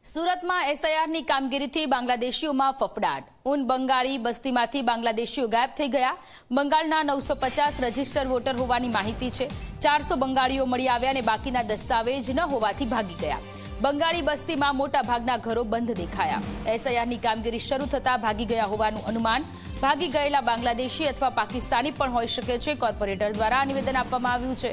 सूरत में एसआईआर ની કામગીરીથી બાંગ્લાદેશીઓમાં ફફડાટ। ઊન બંગાળી બસ્તીમાંથી બાંગ્લાદેશીઓ ગાયબ થઈ ગયા। બંગાળના 950 રજિસ્ટર વોટર હોવાની માહિતી છે। 400 બંગાળીઓ મળી આવ્યા અને બાકીના દસ્તાવેજ ન હોવાથી ભાગી ગયા। બંગાળી બસ્તીમાં મોટા ભાગના ઘરો બંધ દેખાયા। એસઆઈઆર ની કામગીરી શરૂ થતા ભાગી ગયા હોવાનું અનુમાન। ભાગી ગયેલા બાંગ્લાદેશી અથવા પાકિસ્તાની પણ હોઈ શકે છે। કોર્પોરેટર દ્વારા નિવેદન આપવામાં આવ્યું છે।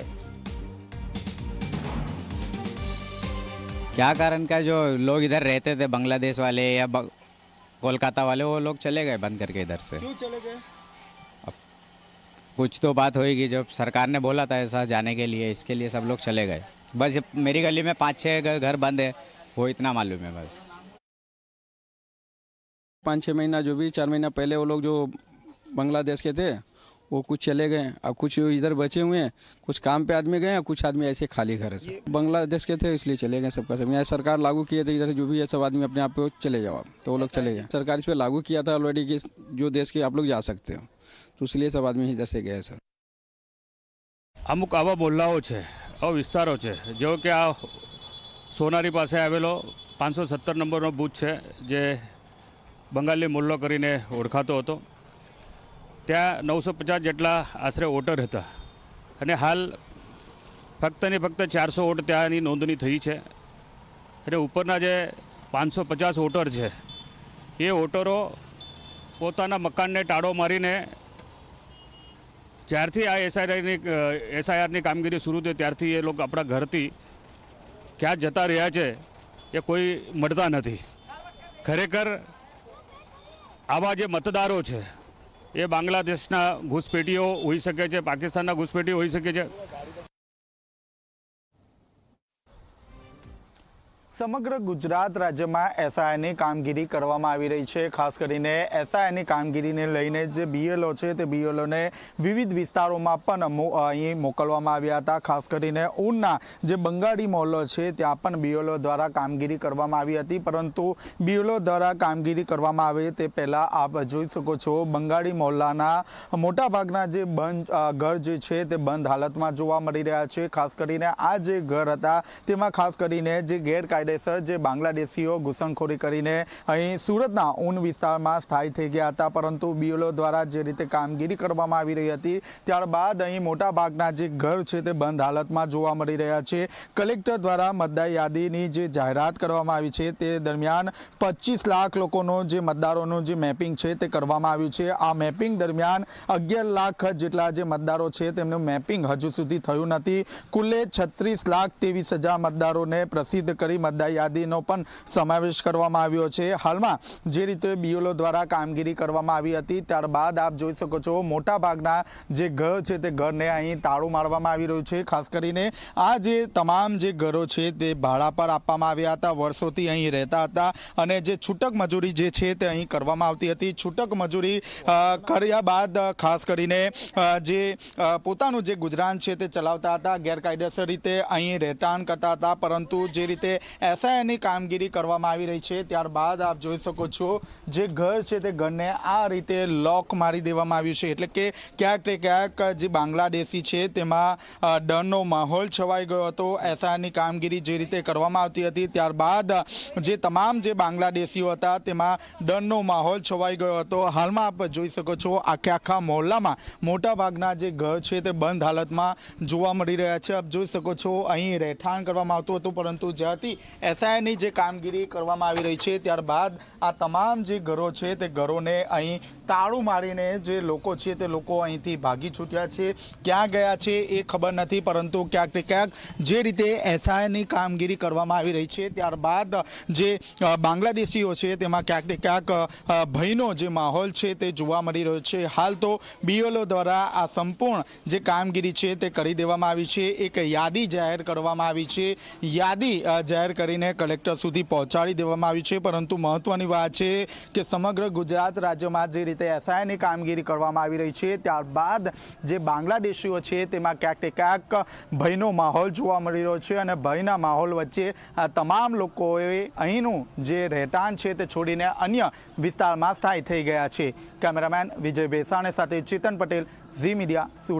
क्या कारण का जो लोग इधर रहते थे बांग्लादेश वाले या कोलकाता वाले वो लोग चले गए बंद करके इधर से। क्यों चले गए? अब कुछ तो बात होगी, जब सरकार ने बोला था ऐसा जाने के लिए, इसके लिए सब लोग चले गए। बस मेरी गली में 5-6 घर बंद है, वो इतना मालूम है बस। 5-6 महीना जो भी 4 महीना पहले वो लोग जो बांग्लादेश के थे वो कुछ चले गए। अब कुछ इधर बचे हुए हैं, कुछ काम पे आदमी गए हैं, कुछ आदमी ऐसे खाली घर है। बांग्लादेश के थे इसलिए चले गए सबका सब। यहाँ सरकार लागू किए थे इधर जो भी है सब आदमी अपने आप पे चले जाओ, तो वो लोग चले गए। सरकार इस पर लागू किया था ऑलरेडी कि जो देश के आप लोग जा सकते हो, तो इसलिए सब आदमी इधर से गए सर। અમુક આવા મોહલ્લાઓ છે, આવા વિસ્તારો છે, જેવો કે આ સોનારી પાસે આવેલો 517 નંબરનો બૂથ છે, જે બંગાળી મોહલ્લો કરીને ઓળખાતો હતો। ત્યાં 950 જેટલા આશરે વોટર હતા અને હાલ ફક્ત ને ફક્ત 400 વોટ ત્યાંની નોંધણી થઈ છે અને ઉપરના જે 550 વોટર છે એ વોટરો પોતાના મકાનને ટાળો મારીને જ્યારથી આ એસઆઈઆરની કામગીરી શરૂ થઈ ત્યારથી એ લોકો આપણા ઘરથી ક્યાં જતા રહ્યા છે એ કોઈ મળતા નથી। ખરેખર આવા જે મતદારો છે એ બાંગ્લાદેશના ઘૂસપેટીઓ હોઈ શકે છે, પાકિસ્તાનના ઘૂસપેટીઓ હોઈ શકે છે। સમગ્ર ગુજરાત રાજ્યમાં એસઆઈઆરની કામગીરી કરવામાં આવી રહી છે। ખાસ કરીને એસઆઈઆરની કામગીરીને લઈને જે બીએલઓ છે તે બીએલઓને વિવિધ વિસ્તારોમાં પણ અહીં મોકલવામાં આવ્યા હતા। ખાસ કરીને ઊનના જે બંગાળી મહોલ્લો છે ત્યાં પણ બીએલઓ દ્વારા કામગીરી કરવામાં આવી હતી, પરંતુ બીએલઓ દ્વારા કામગીરી કરવામાં આવે તે પહેલાં આપ જોઈ શકો છો બંગાળી મહોલ્લાના મોટાભાગના જે બંધ ઘર જે છે તે બંધ હાલતમાં જોવા મળી રહ્યા છે। ખાસ કરીને આ જે ઘર હતા તેમાં ખાસ કરીને જે ગેરકાયદે જે બાંગ્લાદેશીઓ ઘૂસણખોરી કરીને અહીં સુરતના ઊન વિસ્તારમાં સ્થાયી થઈ ગયા હતા, પરંતુ બીએલઓ દ્વારા જે રીતે કામગીરી કરવામાં આવી રહી હતી ત્યારબાદ અહીં મોટાભાગના જે ઘર છે તે બંધ હાલતમાં જોવા મળી રહ્યા છે। કલેક્ટર દ્વારા મતદાર યાદીની જે જાહેરાત કરવામાં આવી છે તે દરમિયાન 25 લાખ લોકોનો જે મતદારોનું જે મેપિંગ છે તે કરવામાં આવ્યું છે। આ મેપિંગ દરમિયાન 11 લાખ જેટલા જે મતદારો છે તેમનું મેપિંગ હજુ સુધી થયું નથી। કુલે 36,23,000 મતદારોને પ્રસિદ્ધ કરી મતદાર યાદીનો પણ સમાવેશ કરવામાં આવ્યો છે। હાલમાં જે રીતે બીએલઓ દ્વારા કામગીરી કરવામાં આવી હતી ત્યારબાદ આપ જોઈ શકો છો મોટાભાગના જે ઘર છે તે ઘરને અહીં તાળું મારવામાં આવી રહ્યું છે। ખાસ કરીને આ જે તમામ જે ઘરો છે તે ભાડા પર આપવામાં આવ્યા હતા, વર્ષોથી અહીં રહેતા હતા અને જે છૂટક મજૂરી જે છે તે અહીં કરવામાં આવતી હતી। છૂટક મજૂરી કર્યા બાદ ખાસ કરીને જે પોતાનું જે ગુજરાન છે તે ચલાવતા હતા, ગેરકાયદેસર રીતે અહીં રહેઠાણ કરતા હતા, પરંતુ જે રીતે એસઆઈઆરની કામગીરી કરવામાં આવી રહી છે ત્યારબાદ આપ જોઈ શકો છો જે ઘર છે તે ઘરને આ રીતે લોક મારી દેવામાં આવ્યું છે। એટલે કે ક્યાંક ને ક્યાંક જે બાંગ્લાદેશી છે તેમાં ડરનો માહોલ છવાઈ ગયો હતો। એસઆઈઆરની કામગીરી જે રીતે કરવામાં આવતી હતી ત્યારબાદ જે તમામ જે બાંગ્લાદેશીઓ હતા તેમાં ડરનો માહોલ છવાઈ ગયો હતો। હાલમાં આપ જોઈ શકો છો આખા મહોલ્લામાં મોટાભાગના જે ઘર છે તે બંધ હાલતમાં જોવા મળી રહ્યા છે। આપ જોઈ શકો છો અહીં રહેઠાણ કરવામાં આવતું હતું, પરંતુ જ્યારથી એસઆઈઆરની જે કામગીરી કરવામાં આવી રહી છે ત્યારબાદ આ તમામ જે ઘરો છે તે ઘરોને અહીં તાળું મારીને જે લોકો છે તે લોકો અહીંથી ભાગી છૂટ્યા છે। ક્યાં ગયા છે એ ખબર નથી, પરંતુ ક્યાંક ને ક્યાંક જે રીતે એસઆઈઆરની કામગીરી કરવામાં આવી રહી છે ત્યારબાદ જે બાંગ્લાદેશીઓ છે તેમાં ક્યાંક ને ક્યાંક ભયનો જે માહોલ છે તે જોવા મળી રહ્યો છે। હાલ તો બીએલઓ દ્વારા આ સંપૂર્ણ જે કામગીરી છે તે કરી દેવામાં આવી છે। એક યાદી જાહેર કરવામાં આવી છે, યાદી જાહેર કરીને કલેક્ટર સુધી પહોંચાડી દેવામાં આવી છે, પરંતુ મહત્વની વાત છે કે સમગ્ર ગુજરાત રાજ્યમાં જે રીતે એસઆઈઆરની કામગીરી કરવામાં આવી રહી છે ત્યારબાદ જે બાંગ્લાદેશીઓ છે તેમાં ક્યાંક ને ક્યાંક ભયનો માહોલ જોવા મળી રહ્યો છે અને ભયના માહોલ વચ્ચે આ તમામ લોકોએ અહીંનું જે રહેઠાણ છે તે છોડીને અન્ય વિસ્તારમાં સ્થાયી થઈ ગયા છે। કેમેરામેન વિજય બેસાણે સાથે ચેતન પટેલ, ઝી મીડિયા, સુરત।